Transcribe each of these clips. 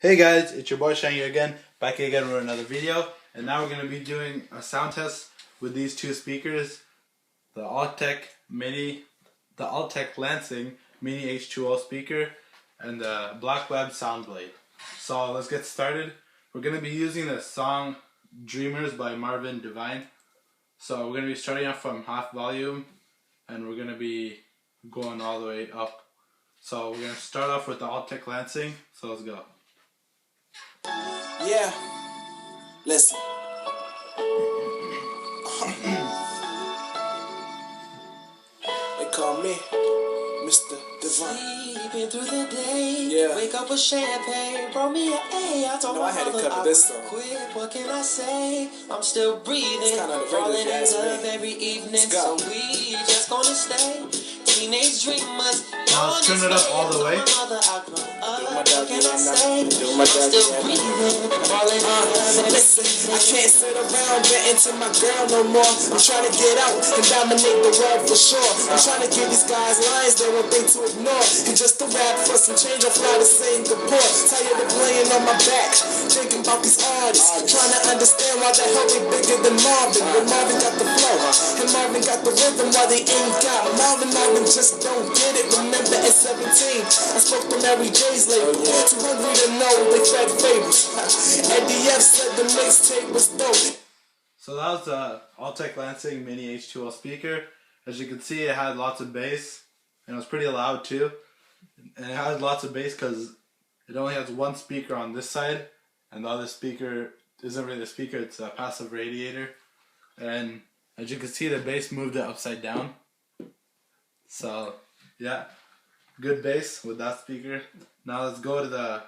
Hey guys, it's your boy Shang here again, back again with another video, and now we're going to be doing a sound test with these two speakers, the Altec Lansing Mini H2O speaker and the Blackweb Soundblade. So let's get started. We're going to be using the song Dreamers by Marvin Devine. So we're going to be starting off from half volume and we're going to be going all the way up. So we're going to start off with the Altec Lansing, so let's go. Yeah, listen. They call me Mr. Devine. Sleeping through the day, Yeah. wake up with champagne, brought me an A. I told No, my I had to mother cover I this would song. quit. What can I say? I'm still breathing, It's kinda underrated falling if you in ask me. love every evening. Let's go. So we just gonna stay teenage dreamers. Now let's turn it up all the way. What can I say? Doing my I'm still dog breathing, falling in love every Listen, I can't sit around venting to my girl no more. I'm trying to get out and dominate the world for sure. I'm trying to give these guys lines they won't think to ignore. And just to rap for some change, I'll fly to Singapore. Tired of playing on my back, thinking about these artists. Trying to understand why the hell they bigger than Marvin. When Marvin got the flow, and Marvin got the rhythm, why they ain't got Marvin. Marvin just don't get it. Remember at 17, I spoke to Mary J's label. Too hungry to know they fed fables. H2O said the mixtape was dope. So that was the Altec Lansing Mini H2O speaker. As you can see, it had lots of bass, and it was pretty loud too. And it has lots of bass because it only has one speaker on this side, and the other speaker isn't really a speaker, it's a passive radiator. And as you can see, the bass moved it upside down. So yeah, good bass with that speaker. Now let's go to the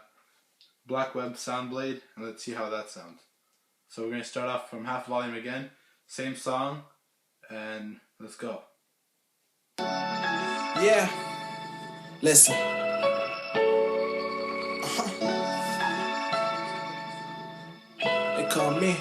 Blackweb Soundblade and let's see how that sounds. So we're going to start off from half volume again, same song, and let's go. Yeah, listen. They call me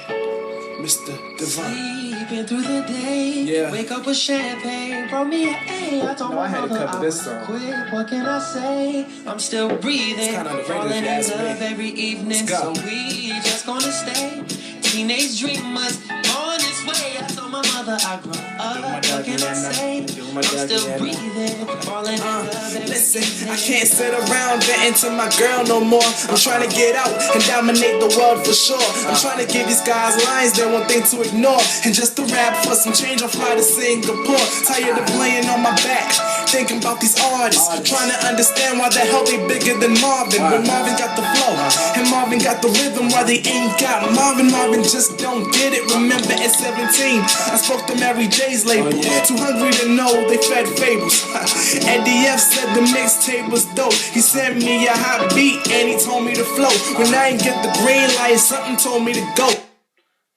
Mr. Devine. Sleeping through the day, Yeah. wake up with champagne, brought me an A. I told No, my I had to mother cover I this would song. quit. What can I say? I'm still breathing, It's kinda underrated falling if in you ask love me. every evening. Let's So go. we just gonna stay teenage dreamers on this way. I told my mother I grew up. my What dog can I again now. say? Doing my I'm dog still again now. breathing, falling in love every Listen, evening. I can't sit around venting to my girl no more. I'm trying to get out and dominate the world for sure. I'm trying to give these guys lines they won't think to ignore. And just to rap for some change, I'll fly to Singapore. Tired of playing on my back, thinking about these artists. Trying to understand why the hell they bigger than Marvin. When Marvin got the flow, and Marvin got the rhythm, why they ain't got Marvin. Marvin just don't get it. Remember at 17, I spoke to Mary J's label. Too hungry to know they fed fables. H2O said the mixtape was dope. He sent me a hot beat and he told me to flow. When I ain't get the green light, something told me to go.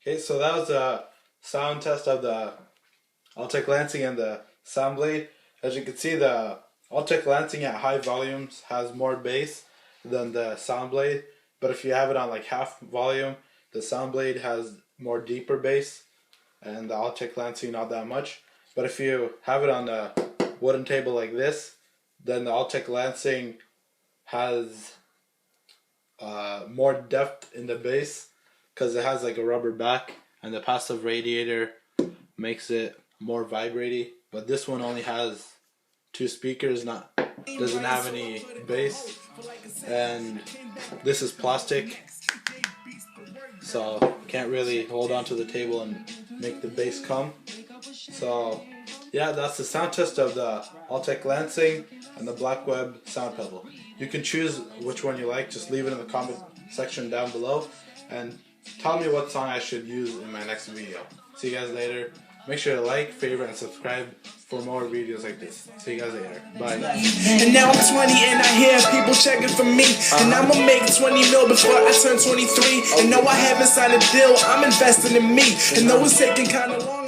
Okay, so that was a sound test of the Altec Lansing and the Soundblade. As you can see, the Altec Lansing at high volumes has more bass than the Soundblade. But if you have it on like half volume, the Soundblade has more deeper bass and the Altec Lansing not that much. But if you have it on a wooden table like this, then the Altec Lansing has more depth in the bass because it has like a rubber back, and the passive radiator makes it more vibraty. But this one only has two speakers, doesn't have any bass, and this is plastic, so can't really hold onto the table and make the bass come. So yeah, that's the sound test of the Altec Lansing and the Blackweb sound pedal. You can choose which one you like, just leave it in the comment section down below and tell me what song I should use in my next video. See you guys later. Make sure to like, favorite, and subscribe for more videos like this. See you guys later. Bye. And now I'm 20 and I hear people checking for me. And I'ma make 20 mil before I turn 23. And no, I haven't signed a deal, I'm investing in me. And though it's taking kinda long.